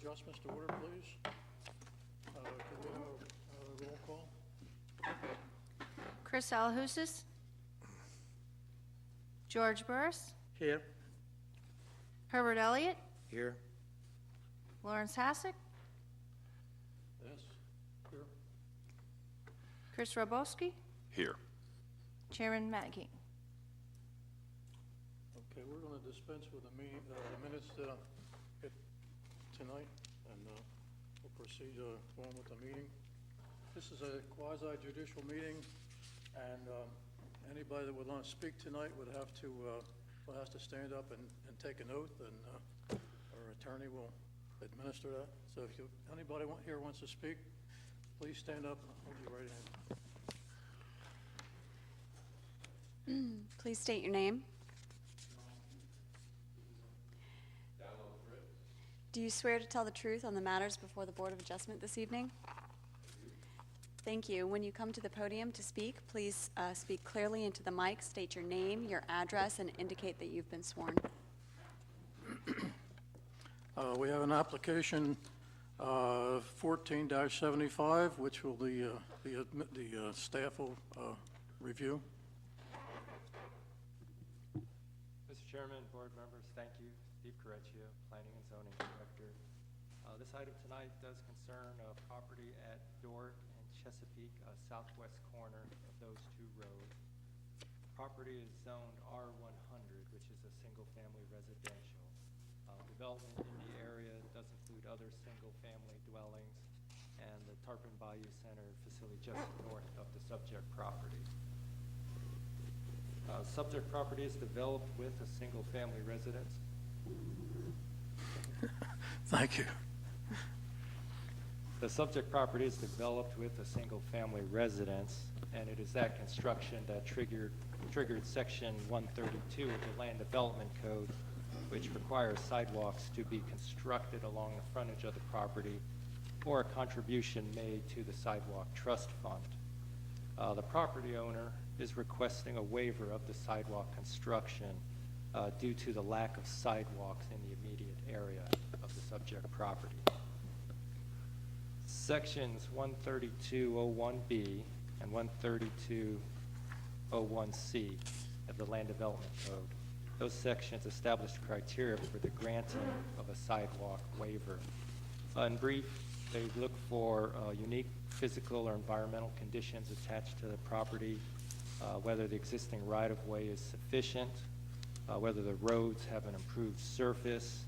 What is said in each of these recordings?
adjustments to order, please. Could we have a roll call? Chris Alahousas. George Burris. Here. Herbert Elliott. Here. Lawrence Hassick. Yes, here. Chris Roboski. Here. Chairman Matke. Okay, we're going to dispense with the minutes tonight, and we'll proceed on with the meeting. This is a quasi-judicial meeting, and anybody that would want to speak tonight would have to has to stand up and take an oath, and our attorney will administer that. So if anybody here wants to speak, please stand up and hold your right hand. Please state your name. Do you swear to tell the truth on the matters before the Board of Adjustment this evening? Thank you. When you come to the podium to speak, please speak clearly into the mic, state your name, your address, and indicate that you've been sworn. We have an application 14-75, which will the staff will review. Mr. Chairman, board members, thank you. Steve Correcchio, Planning and Zoning Director. This item tonight does concern a property at Dork and Chesapeake, southwest corner of those two roads. The property is zoned R100, which is a single-family residential. Development in the area does include other single-family dwellings and the Tarpon Bayou Center facility just north of the subject property. Subject property is developed with a single-family residence. Thank you. The subject property is developed with a single-family residence, and it is that construction that triggered Section 132 of the Land Development Code, which requires sidewalks to be constructed along the frontage of the property or a contribution made to the Sidewalk Trust Fund. The property owner is requesting a waiver of the sidewalk construction due to the lack of sidewalks in the immediate area of the subject property. Sections 132.01B and 132.01C of the Land Development Code, those sections establish criteria for the granting of a sidewalk waiver. In brief, they look for unique physical or environmental conditions attached to the property, whether the existing right-of-way is sufficient, whether the roads have an improved surface,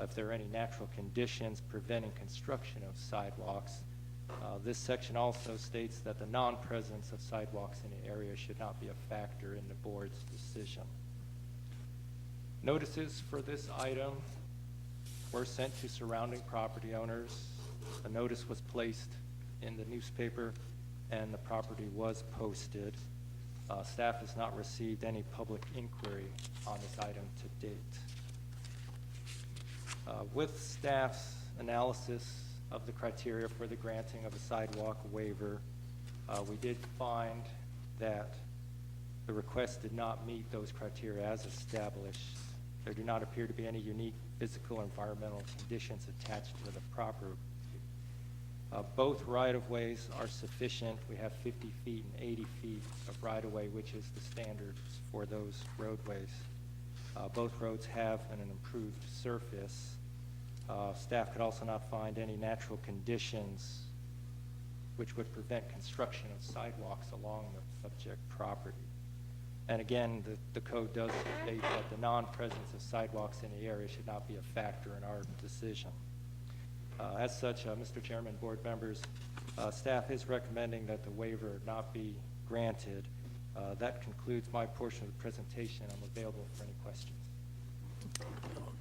if there are any natural conditions preventing construction of sidewalks. This section also states that the non-presence of sidewalks in the area should not be a factor in the board's decision. Notices for this item were sent to surrounding property owners. A notice was placed in the newspaper and the property was posted. Staff has not received any public inquiry on this item to date. With staff's analysis of the criteria for the granting of a sidewalk waiver, we did find that the request did not meet those criteria as established. There do not appear to be any unique physical or environmental conditions attached to the property. Both right-of-ways are sufficient. We have 50 feet and 80 feet of right-of-way, which is the standards for those roadways. Both roads have an improved surface. Staff could also not find any natural conditions which would prevent construction of sidewalks along the subject property. And again, the code does state that the non-presence of sidewalks in the area should not be a factor in our decision. As such, Mr. Chairman, board members, staff is recommending that the waiver not be granted. That concludes my portion of the presentation. I'm available for any questions.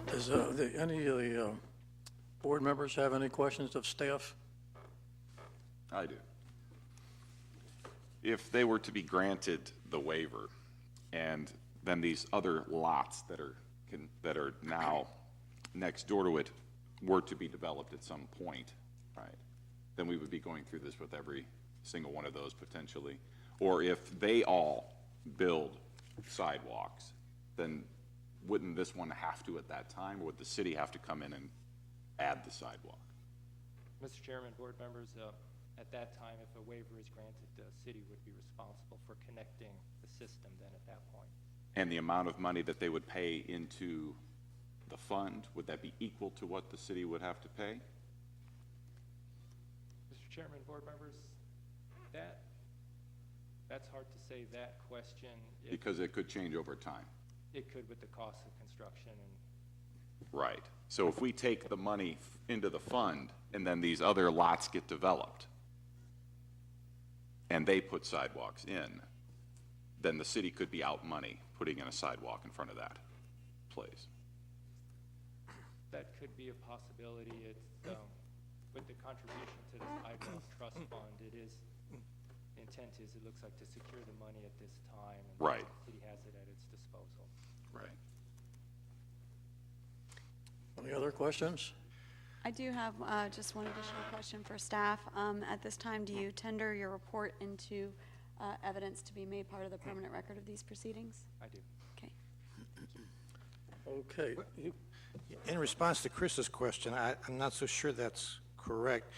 Does any of the board members have any questions of staff? I do. If they were to be granted the waiver, and then these other lots that are now next door to it were to be developed at some point, right, then we would be going through this with every single one of those potentially. Or if they all build sidewalks, then wouldn't this one have to at that time, or would the city have to come in and add the sidewalk. Mr. Chairman, board members, at that time, if a waiver is granted, the city would be responsible for connecting the system then at that point. And the amount of money that they would pay into the fund, would that be equal to what the city would have to pay? Mr. Chairman, board members, that's hard to say that question. Because it could change over time. It could with the cost of construction and Right. So if we take the money into the fund and then these other lots get developed and they put sidewalks in, then the city could be out money putting in a sidewalk in front of that place. that could be a possibility. It's, with the contribution to the sidewalk trust fund, it is, the intent is, it looks like to secure the money at this time. And Right. the city has it at its disposal. Right. Any other questions? I do have just one additional question for staff. At this time, do you tender your report into evidence to be made part of the permanent record of these proceedings? I do. Okay. Okay. In response to Chris's question, I'm not so sure that's correct.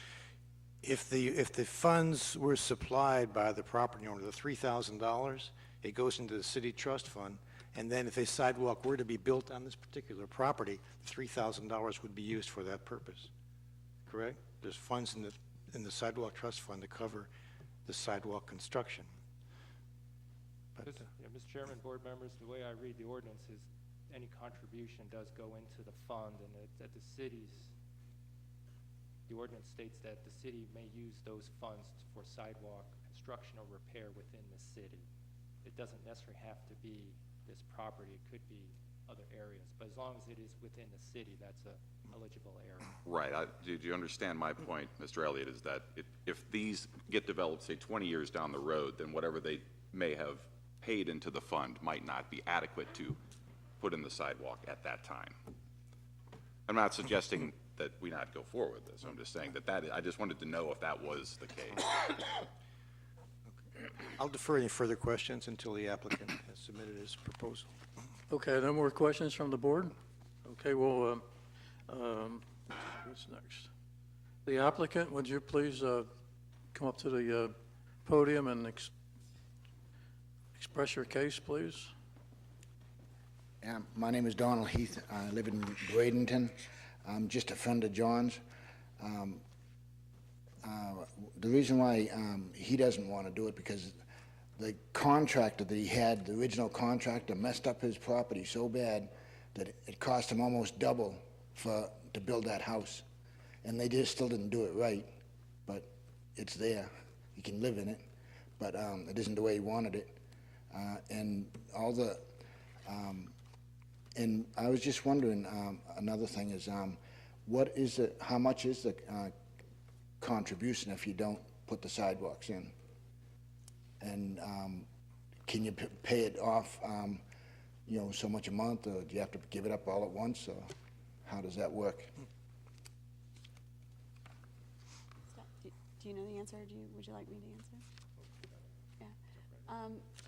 If the funds were supplied by the property owner, the $3,000, it goes into the city trust fund, and then if a sidewalk were to be built on this particular property, the $3,000 would be used for that purpose, correct? There's funds in the sidewalk trust fund to cover the sidewalk construction. But, Mr. Chairman, board members, the way I read the ordinance is any contribution does go into the fund, and that the ordinance states that the city may use those funds for sidewalk construction or repair within the city. It doesn't necessarily have to be this property, it could be other areas, but as long as it is within the city, that's a eligible area. Right. Did you understand my point, Mr. Elliott, is that if these get developed, say, 20 years down the road, then whatever they may have paid into the fund might not be adequate to put in the sidewalk at that time. I'm not suggesting that we not go forward with this. I'm just saying that I just wanted to know if that was the case. I'll defer any further questions until the applicant has submitted his proposal. Okay, no more questions from the board? Okay, well, what's next? The applicant, would you please come up to the podium and express your case, please? My name is Donald Heath. I live in Bradenton. I'm just a friend of John's. The reason why he doesn't want to do it because the contractor that he had, the original contractor, messed up his property so bad that it cost him almost double to build that house. And they just still didn't do it right, but it's there. He can live in it, but it isn't the way he wanted it. And I was just wondering, another thing is, how much is the contribution if you don't put the sidewalks in? And can you pay it off, so much a month, or do you have to give it up all at once, or how does that work? Do you know the answer, or would you like me to answer? Yeah.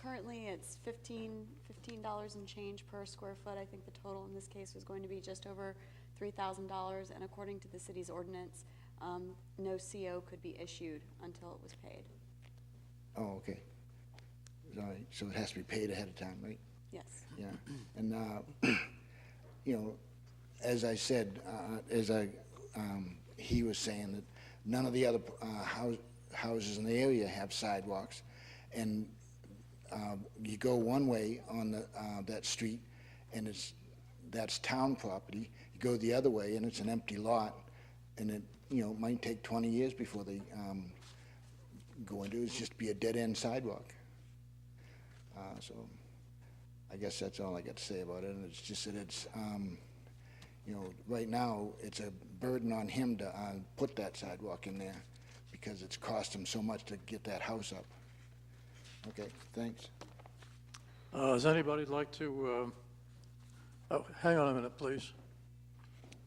Currently, it's $15 and change per square foot. I think the total in this case was going to be just over $3,000, and according to the city's ordinance, no CO could be issued until it was paid. Oh, okay. All right, so it has to be paid ahead of time, right? Yes. Yeah, and, as I said, he was saying that none of the other houses in the area have sidewalks, and you go one way on that street, and that's town property. You go the other way, and it's an empty lot, and it, might take 20 years before they go into it. It's just be a dead-end sidewalk. So I guess that's all I got to say about it, and it's just that it's, right now, it's a burden on him to put that sidewalk in there because it's cost him so much to get that house up. Okay, thanks. Does anybody like to, hang on a minute, please.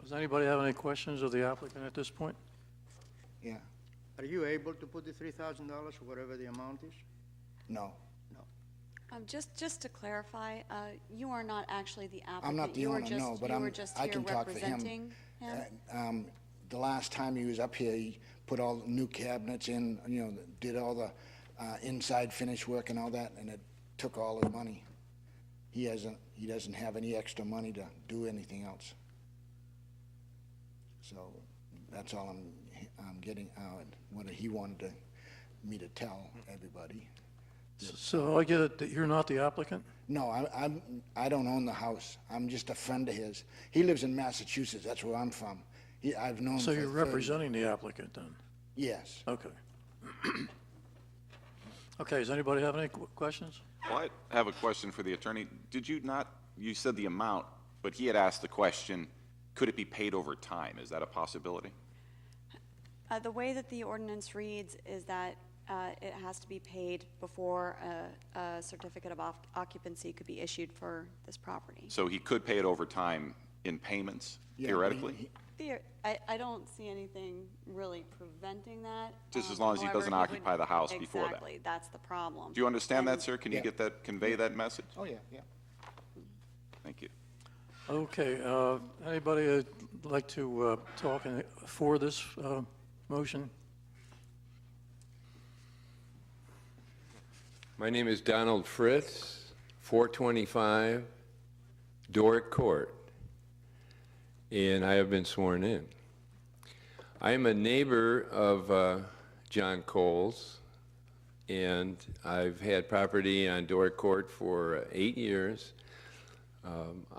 Does anybody have any questions of the applicant at this point? Yeah, Are you able to put the $3,000 or whatever the amount is? no. No. Just to clarify, you are not actually the applicant. I'm not the You were owner, just- no, but You were just I here can talk for him. representing him? The last time he was up here, he put all the new cabinets in, you know, did all the inside finish work and all that, and it took all his money. He doesn't have any extra money to do anything else. So that's all I'm getting, what he wanted me to tell everybody. So I get it that you're not the applicant? No, I don't own the house. I'm just a friend of his. He lives in Massachusetts. That's where I'm from. I've known him So for you're 30 representing the applicant then? Yes. Okay. Okay, does anybody have any questions? Well, I have a question for the attorney. Did you not, you said the amount, but he had asked the question, could it be paid over time? Is that a possibility? The way that the ordinance reads is that it has to be paid before a certificate of occupancy could be issued for this property. So he could pay it over time in payments, Yeah, theoretically? I don't see anything really preventing that. Just as long as he However, doesn't would- occupy the house before that. Exactly, that's the problem. Do you understand that, And- sir? Can you Yeah. get that, convey that message? Oh, yeah, yeah. Thank you. Okay, anybody would like to talk for this motion? My name is Donald Fritz, 425 Doric Court, and I have been sworn in. I am a neighbor of John Cole's, and I've had property on Doric Court for 8 years.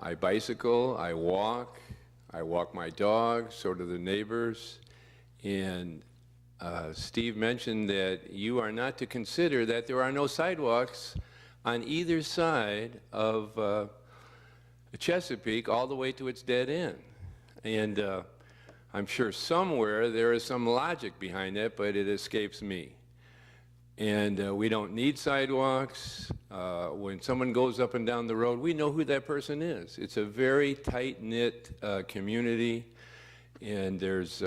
I bicycle, I walk my dog, so do the neighbors, and Steve mentioned that you are not to consider that there are no sidewalks on either side of Chesapeake all the way to its dead end. And I'm sure somewhere there is some logic behind that, but it escapes me. And we don't need sidewalks. When someone goes up and down the road, we know who that person is. It's a very tight-knit community, and there's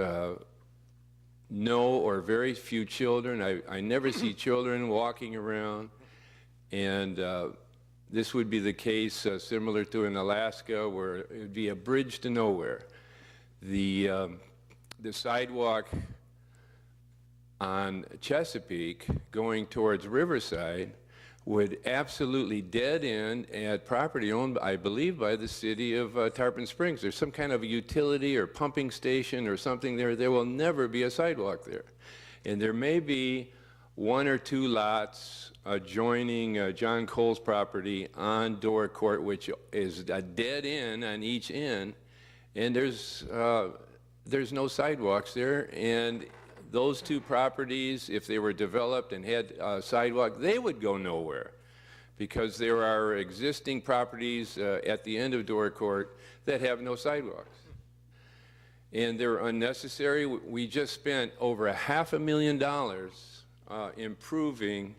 no or very few children. I never see children walking around, and this would be the case similar to in Alaska, where it would be a bridge to nowhere. The sidewalk on Chesapeake going towards Riverside would absolutely dead end at property owned, I believe, by the city of Tarpon Springs. There's some kind of a utility or pumping station or something there. There will never be a sidewalk there. And there may be 1 or 2 lots adjoining John Cole's property on Doric Court, which is a dead end on each end, and there's no sidewalks there. And those 2 properties, if they were developed and had a sidewalk, they would go nowhere, because there are existing properties at the end of Doric Court that have no sidewalks. And they're unnecessary. We just spent over $500,000 improving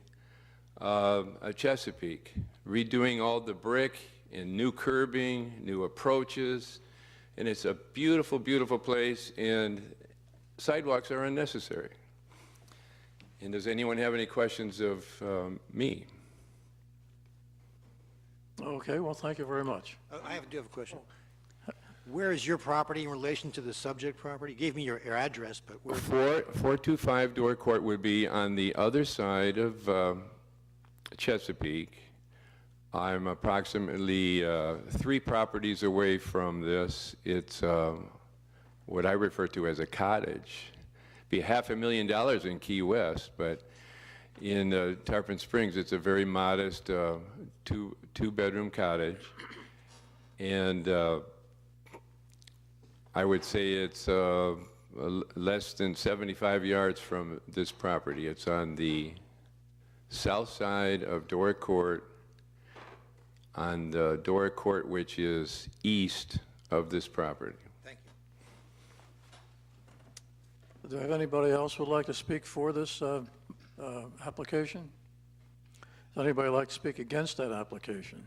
Chesapeake, redoing all the brick and new curbing, new approaches, and it's a beautiful, beautiful place, and sidewalks are unnecessary. And does anyone have any questions of me? Okay, well, thank you very much. I do have a question. Where is your property in relation to the subject property? You gave me your address, but where? 425 Doric Court would be on the other side of Chesapeake. I'm approximately 3 properties away from this. It's what I refer to as a cottage. Be $500,000 in Key West, but in Tarpon Springs, it's a very modest two-bedroom cottage, and I would say it's less than 75 yards from this property. It's on the south side of Doric Court, on the Doric Court, which is east of this property. Thank you. Do I have anybody else who would like to speak for this application? Does anybody like to speak against that application?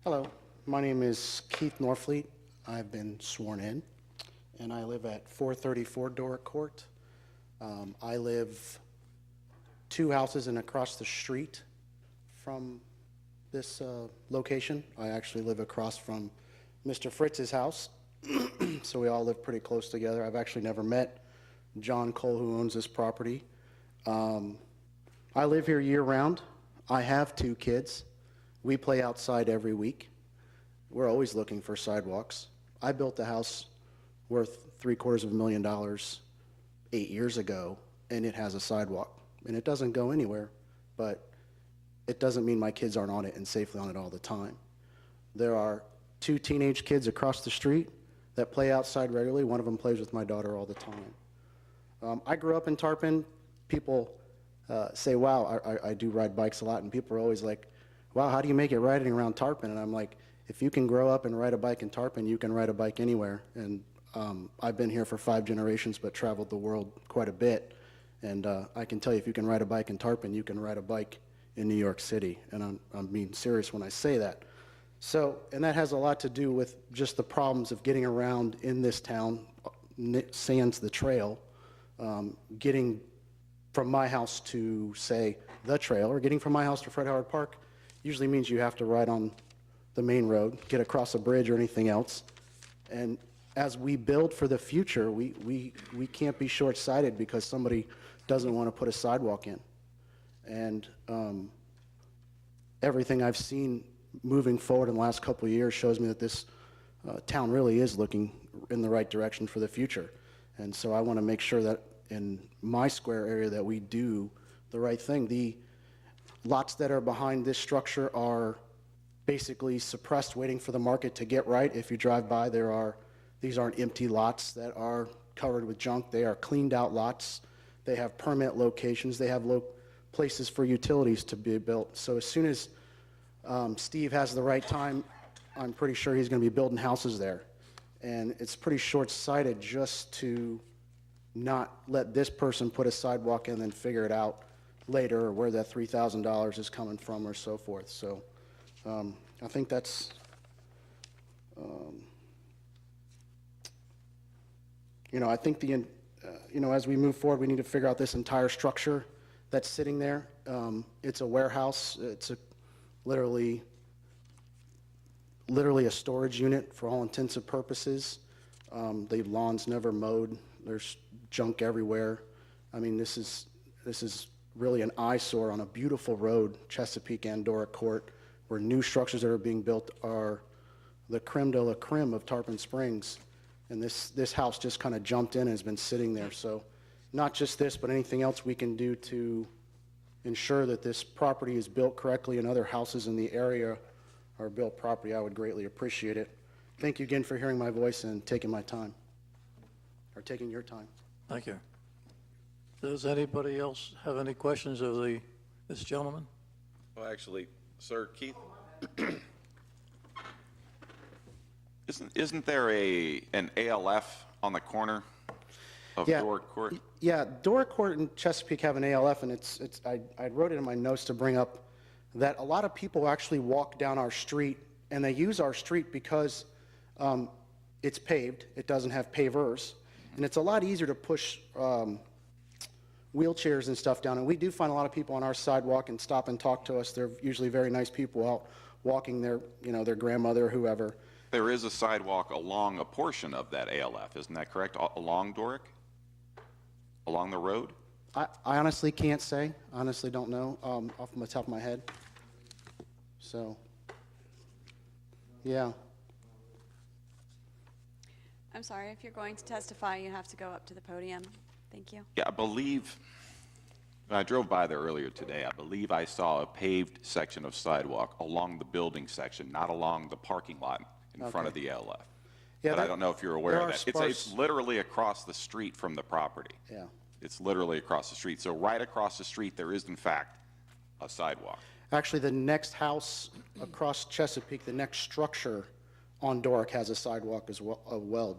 Hello, my name is Keith I live 2 houses and across the street from this location. I actually live across from Mr. Fritz's house, so we all live pretty close together. I've actually never met John Cole, who owns this property. I live here year-round. I have 2 kids. We play outside every week. We're always looking for sidewalks. I built a house worth $750,000 8 years ago, and it has a sidewalk. And it doesn't go anywhere, but it doesn't mean my kids aren't on it and safely on it all the time. There are 2 teenage kids across the street that play outside regularly. One of them plays with my daughter all the time. I grew up in Tarpon. People say, wow, I do ride bikes a lot, and people are always like, wow, how do you make it riding around Tarpon? And I'm like, if you can grow up and ride a bike in Tarpon, you can ride a bike anywhere. And I've been here for 5 generations, but traveled the world quite a bit. And I can tell you, if you can ride a bike in Tarpon, you can ride a bike in New York City. And I'm being serious when I say that. So, and that has a lot to do with just the problems of getting around in this town, sans the trail, getting from my house to, say, the trail, or getting from my house to Fred Howard Park usually means you have to ride on the main road, get across a bridge or anything else. And as we build for the future, we can't be short-sighted because somebody doesn't want to put a sidewalk in. And everything I've seen moving forward in the last couple of years shows me that this town really is looking in the right direction for the future. And so I want to make sure that in my square area that we do the right thing. The lots that are behind this structure are basically suppressed, waiting for the market to get right. If you drive by, these aren't empty lots that are covered with junk. They are cleaned out lots. They have permit locations. They have places for utilities to be built. So as soon as Steve has the right time, I'm pretty sure he's going to be building houses there. And it's pretty short-sighted just to not let this person put a sidewalk in and then figure it out later, or where that $3,000 is coming from or so forth. So I think that's, I think as we move forward, we need to figure out this entire structure that's sitting there. It's a warehouse. It's literally a storage unit for all intents and purposes. The lawn's never mowed. There's junk everywhere. I mean, this is really an eyesore on a beautiful road, Chesapeake and Doric Court, where new structures that are being built are the creme de la creme of Tarpon Springs. And this house just kind of jumped in and has been sitting there. So not just this, but anything else we can do to ensure that this property is built correctly and other houses in the area are built properly, I would greatly appreciate it. Thank you again for hearing my voice and taking my time, or taking your time. Thank you. Does anybody else have any questions of this gentleman? Well, actually, sir, Keith, isn't there an ALF on the corner of Yeah. Doric Court? Yeah, Doric Court and Chesapeake have an ALF, and I wrote it in my notes to bring up that a lot of people actually walk down our street, and they use our street because it's paved, it doesn't have pavers, and it's a lot easier to push wheelchairs and stuff down. And we do find a lot of people on our sidewalk and stop and talk to us. They're usually very nice people out walking their grandmother or whoever. There is a sidewalk along a portion of that ALF, isn't that correct? Along Doric? Along the road? I honestly can't say. Honestly don't know off the top of my head. So, yeah. I'm sorry, if you're going to testify, you have to go up to the podium. Thank you. Yeah, I believe, when I drove by there earlier today, I believe I saw a paved section of sidewalk along the building section, not along the parking lot in front of the LF. Yeah, But I don't know if you're aware there of are that. sparse- It's literally across the street from the property. Yeah. It's literally across the street. So right across the street, there is in fact a sidewalk. Actually, the next house across Chesapeake, the next structure on Doric has a sidewalk as well.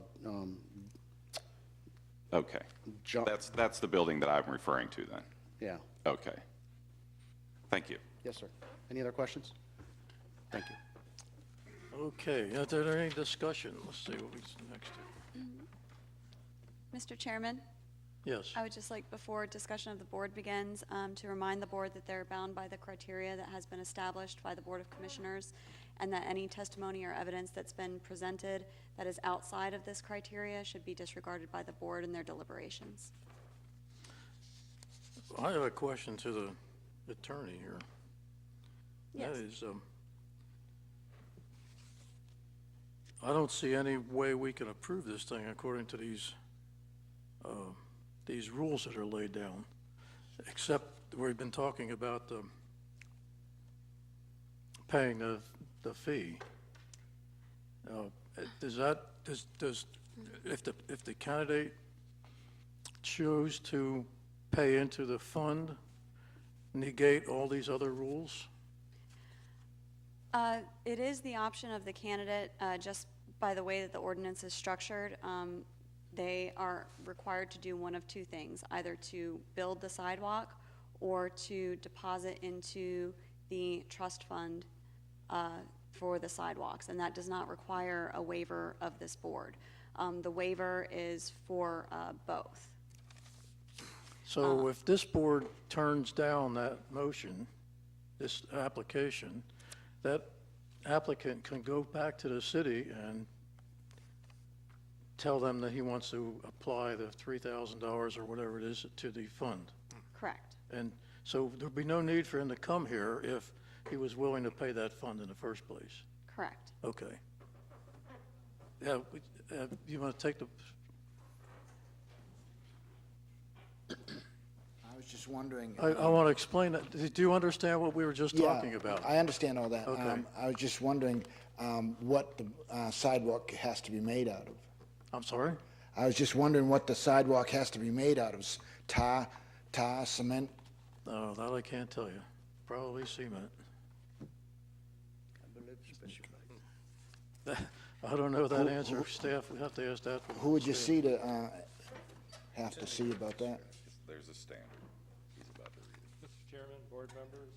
Okay. Jump. That's the building that I'm referring to then. Yeah. Okay. Thank you. Yes, sir. Any other questions? Thank you. Okay, is there any discussion? Let's see what we next. Mr. Chairman, Yes. I would just like, before discussion of the board begins, to remind the board that they're bound by the criteria that has been established by the Board of Commissioners, and that any testimony or evidence that's been presented that is outside of this criteria should be disregarded by the board in their deliberations. I have a question to the attorney here. Yes. That is, I don't see any way we can approve this thing according to these rules that are laid down, except we've been talking about paying the fee. Does if the candidate chose to pay into the fund, negate all these other rules? It is the option of the candidate, just by the way that the ordinance is structured. They are required to do one of two things, either to build the sidewalk or to deposit into the trust fund for the sidewalks, and that does not require a waiver of this board. The waiver is for both. So if this board turns down that motion, this application, that applicant can go back to the city and tell them that he wants to apply the $3,000 or whatever it is to the fund. Correct. And so there'd be no need for him to come here if he was willing to pay that fund in the first place. Correct. Okay. Yeah, you want to take the, I was just wondering. I want to explain that. Do you understand what we were just talking about? I understand all that. Okay. I was just wondering what the sidewalk has to be made out of. I'm sorry? I was just wondering what the sidewalk has to be made out of. Tar, cement? No, that I can't tell you. Probably cement. I don't know that answer. Staff, we have to ask that. Who would you see to have to see about that? There's a standard. He's about to read it. Mr. Chairman, board members,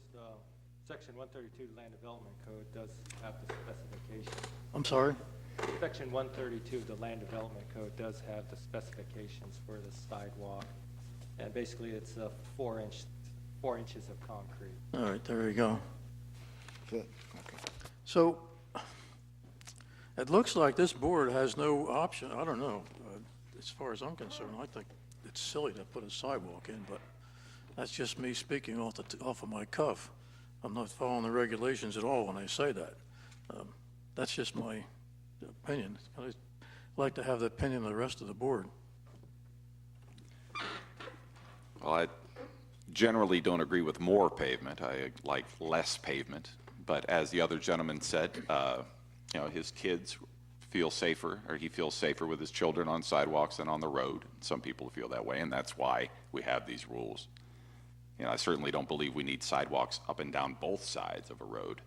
Section 132 Land Development Code does have the specifications. I'm sorry? Section 132 of the Land Development Code does have the specifications for the sidewalk, and basically it's 4 inches of concrete. All right, there you go. Good. Okay. So it looks like this board has no option. I don't know. As far as I'm concerned, I think it's silly to put a sidewalk in, but that's just me speaking off of my cuff. I'm not following the regulations at all when I say that. That's just my opinion. I'd like to have the opinion of the rest of the board. Well, I generally don't agree with more pavement. I like less pavement. But as the other gentleman said, you know, his kids feel safer, or he feels safer with his children on sidewalks than on the road. Some people feel that way, and that's why we have these rules. You know, I certainly don't believe we need sidewalks up and down both sides of a road.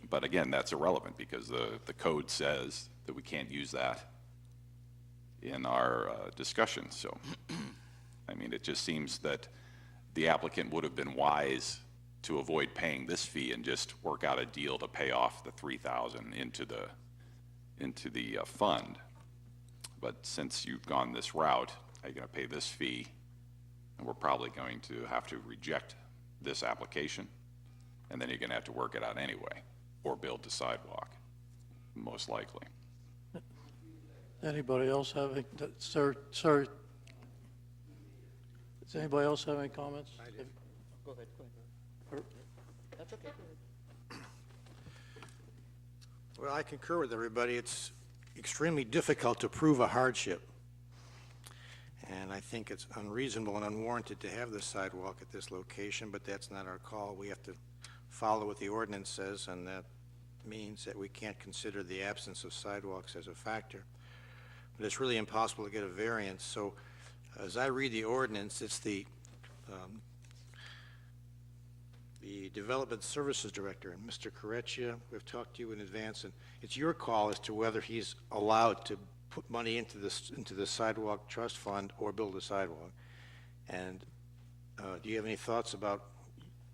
But again, that's irrelevant because the code says that we can't use that in our discussion. So, I mean, it just seems that the applicant would have been wise to avoid paying this fee and just work out a deal to pay off the $3,000 into the fund. But since you've gone this route, are you going to pay this fee? And we're probably going to have to reject this application, and then you're going to have to work it out anyway, or build the sidewalk, most likely. Anybody else have any, sir, does anybody else have any comments? Go ahead. That's okay. Well, I concur with everybody. It's extremely difficult to prove a hardship. And I think it's unreasonable and unwarranted to have this sidewalk at this location, but that's not our call. We have to follow what the ordinance says, and that means that we can't consider the absence of sidewalks as a factor. But it's really impossible to get a variance. So as I read the ordinance, it's the Development Services Director, and Mr. Correccia, we've talked to you in advance, and it's your call as to whether he's allowed to put money into the sidewalk trust fund or build a sidewalk. And do you have any thoughts about,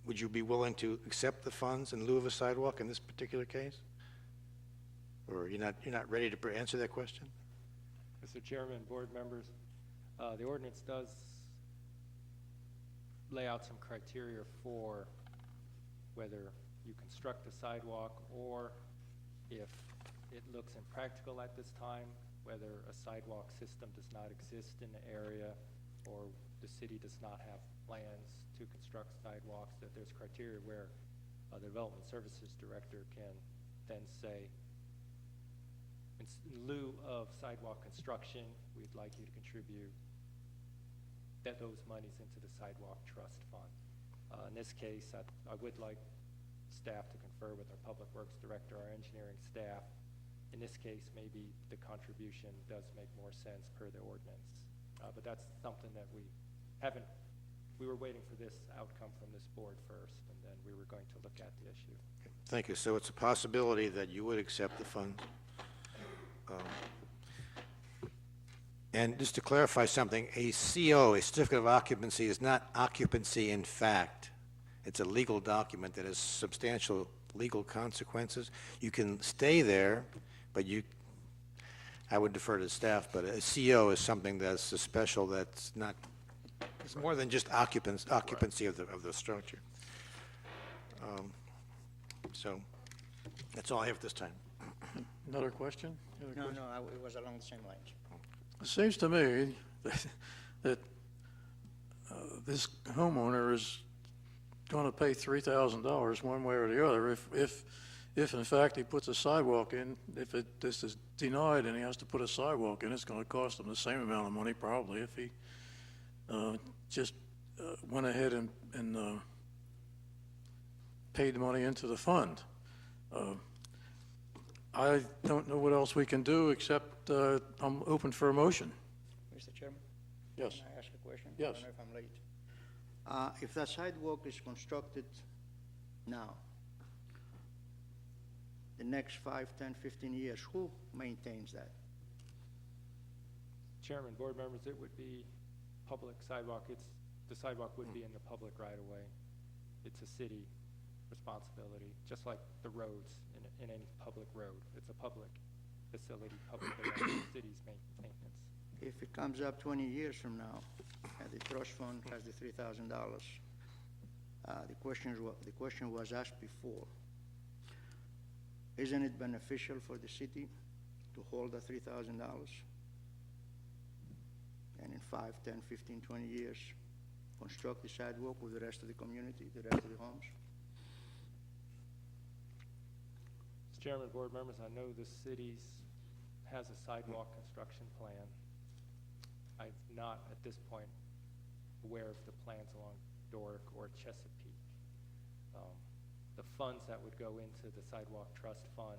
would you be willing to accept the funds in lieu of a sidewalk in this particular case? Or you're not ready to answer that question? Mr. Chairman, board members, The ordinance does lay out some criteria for whether you construct a sidewalk or if it looks impractical at this time, whether a sidewalk system does not exist in the area or the city does not have plans to construct sidewalks, that there's criteria where the Development Services Director can then say, in lieu of sidewalk construction, we'd like you to contribute those monies into the sidewalk trust fund. In this case, I would like staff to confer with our Public Works Director, our engineering staff. In this case, maybe the contribution does make more sense per the ordinance. But that's something that we were waiting for this outcome from this board first, and then we were going to look at the issue. Thank you. So it's a possibility that you would accept the funds. And just to clarify something, a CO, a certificate of occupancy, is not occupancy in fact. It's a legal document that has substantial legal consequences. You can stay there, but I would defer to staff, but a CO is something that's a special, that's not, it's more than just occupancy of the structure. So that's all I have at this time. Another question? No, it was along the same lines. It seems to me that this homeowner is going to pay $3,000 one way or the other if in fact he puts a sidewalk in. If this is denied and he has to put a sidewalk in, it's going to cost him the same amount of money probably if he just went ahead and paid the money into the fund. I don't know what else we can do except I'm open for a motion. Mr. Chairman? Yes. Can I ask a question? Yes. I don't know if I'm late. If that sidewalk is constructed now, the next 5, 10, 15 years, who maintains that? Chairman, board members, it would be public sidewalk. The sidewalk would be in the public right of way. It's a city responsibility, just like the roads in any public road. It's a public facility, publicly owned, city's maintenance. If it comes up 20 years from now, and the trust fund has the $3,000, the question was asked before. Isn't it beneficial for the city to hold the $3,000? And in 5, 10, 15, 20 years, construct the sidewalk with the rest of the community, the rest of the homes? Mr. Chairman, board members, I know the city has a sidewalk construction plan. I'm not at this point aware of the plans along Doric or Chesapeake. The funds that would go into the sidewalk trust fund,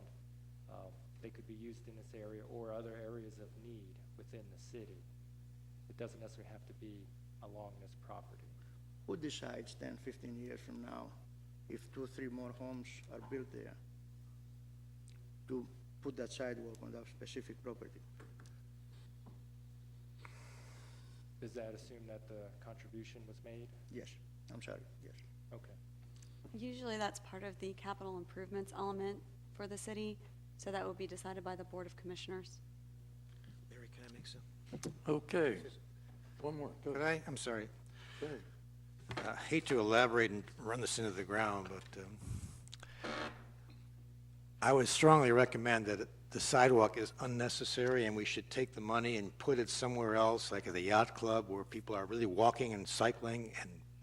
they could be used in this area or other areas of need within the city. It doesn't necessarily have to be along this property. Who decides 10, 15 years from now if 2 or 3 more homes are built there to put that sidewalk on that specific property? Does that assume that the contribution was made? Yes, I'm sorry, yes. Okay. Usually that's part of the capital improvements element for the city, so that will be decided by the Board of Commissioners. Barry, can I make some? Okay. One more. Go Could ahead. I? I'm sorry. Go ahead. I hate to elaborate and run this into the ground, but I would strongly recommend that the sidewalk is unnecessary and we should take the money and put it somewhere else, like at the yacht club where people are really walking and cycling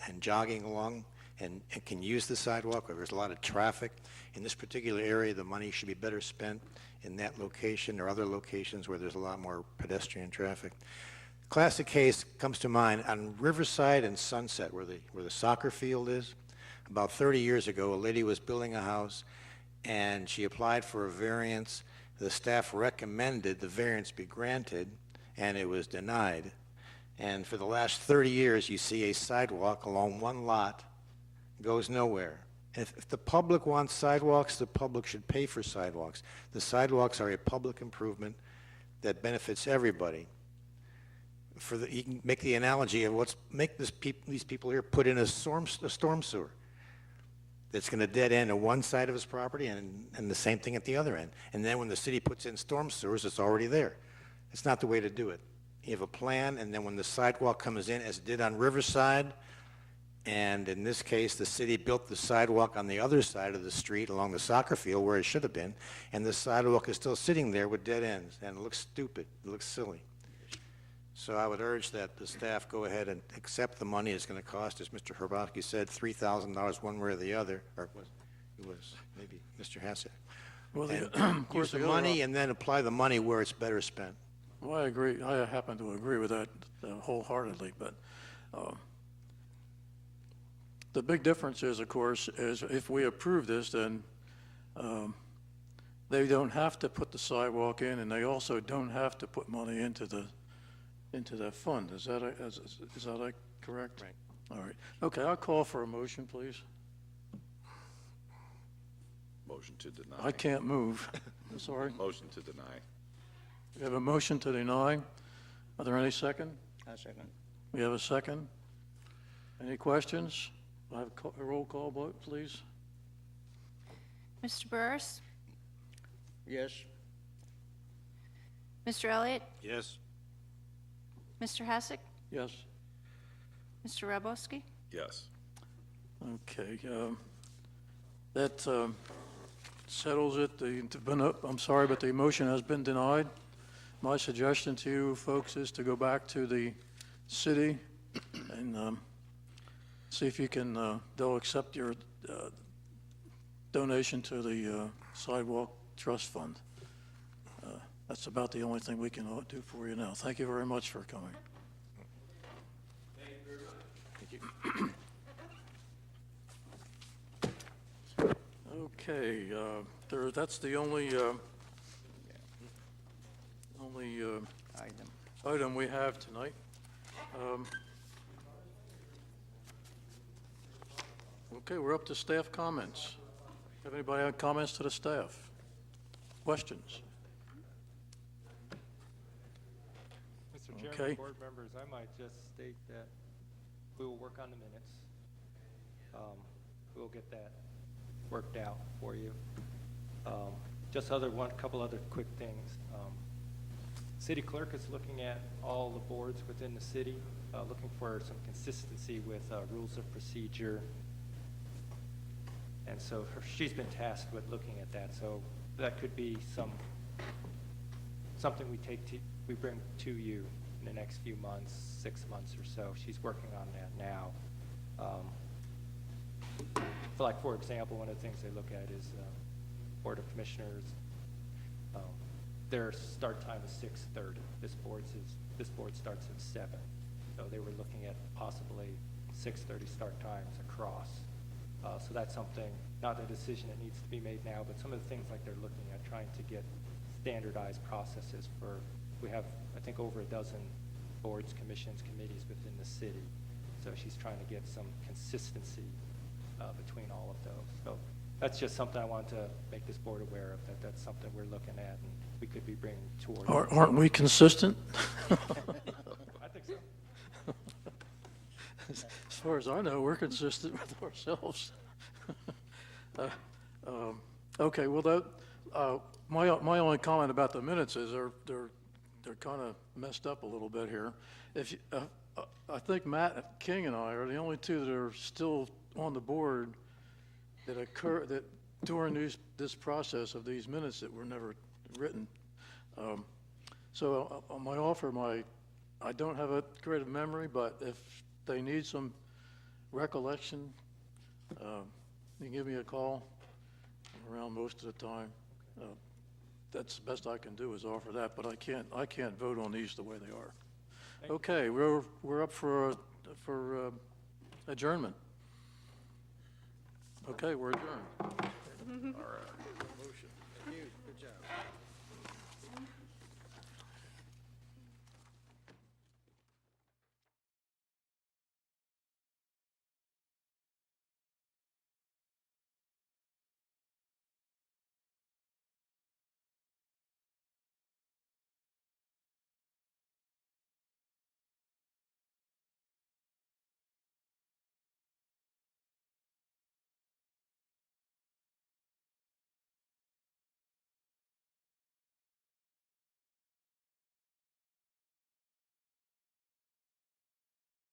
and jogging along and can use the sidewalk, where there's a lot of traffic. In this particular area, the money should be better spent in that location or other locations where there's a lot more pedestrian traffic. Classic case comes to mind on Riverside and Sunset, where the soccer field is. About 30 years ago, a lady was building a house, and she applied for a variance. The staff recommended the variance be granted, and it was denied. And for the last 30 years, you see a sidewalk along one lot, goes nowhere. If the public wants sidewalks, the public should pay for sidewalks. The sidewalks are a public improvement that benefits everybody. You can make the analogy of these people here put in a storm sewer that's going to dead end on one side of his property and the same thing at the other end. And then when the city puts in storm sewers, it's already there. It's not the way to do it. you have a plan, and then when the sidewalk comes in, as it did on Riverside, and in this case, the city built the sidewalk on the other side of the street along the soccer field where it should have been, and the sidewalk is still sitting there with dead ends, and it looks stupid, it looks silly. So I would urge that the staff go ahead and accept the money it's going to cost, as Mr. Hrabowski said, $3,000 one way or the other, or it was maybe Mr. Hassett. Well, And of course, use the the other money and then apply the money where it's better spent. Well, I agree. I happen to agree with that wholeheartedly, but the big difference is, of course, is if we approve this, then they don't have to put the sidewalk in, and they also don't have to put money into that fund. Is that correct? Right. All right. Okay, I'll call for a motion, please. Motion to deny. I can't move. I'm sorry. Motion to deny. We have a motion to deny. Are there any second? I second. We have a second. Any questions? I have a roll call vote, please. Mr. Burris? Yes. Mr. Elliott? Yes. Mr. Hassick? Yes. Mr. Hrabowski? Yes. Okay. That settles it. I'm sorry, but the motion has been denied. My suggestion to you folks is to go back to the city and see if you can, they'll accept your donation to the Sidewalk Trust Fund. That's about the only thing we can do for you now. Thank you very much for coming. Okay, that's the only item we have tonight. Okay, we're up to staff comments. Have anybody have comments to the staff? Questions? Mr. Okay. Chairman, board members, I might just state that we will work on the minutes. We'll get that worked out for you. Just couple other quick things. City clerk is looking at all the boards within the city, looking for some consistency with rules of procedure. And so she's been tasked with looking at that. So that could be something we bring to you in the next few months, 6 months or so. She's working on that now. For example, one of the things they look at is Board of Commissioners. Their start time is 6:30. This board starts at 7. So they were looking at possibly 6:30 start times across. So that's something, not a decision that needs to be made now, but some of the things like they're looking at trying to get standardized processes we have, I think, over a dozen boards, commissions, committees within the city. So she's trying to get some consistency between all of those. So that's just something I want to make this board aware of, that's something we're looking at and we could be bringing toward. Aren't we consistent? I think so. As far as I know, we're consistent with ourselves. Okay, well, my only comment about the minutes is they're kind of messed up a little bit here. I think Matt King and I are the only two that are still on the board that during this process of these minutes that were never written. So on my offer, I don't have a great memory, but if they need some recollection, you can give me a call. I'm around most of the time. That's the best I can do is offer that, but I can't vote on these the way they are. Okay, we're up for adjournment. Okay, we're adjourned. All right.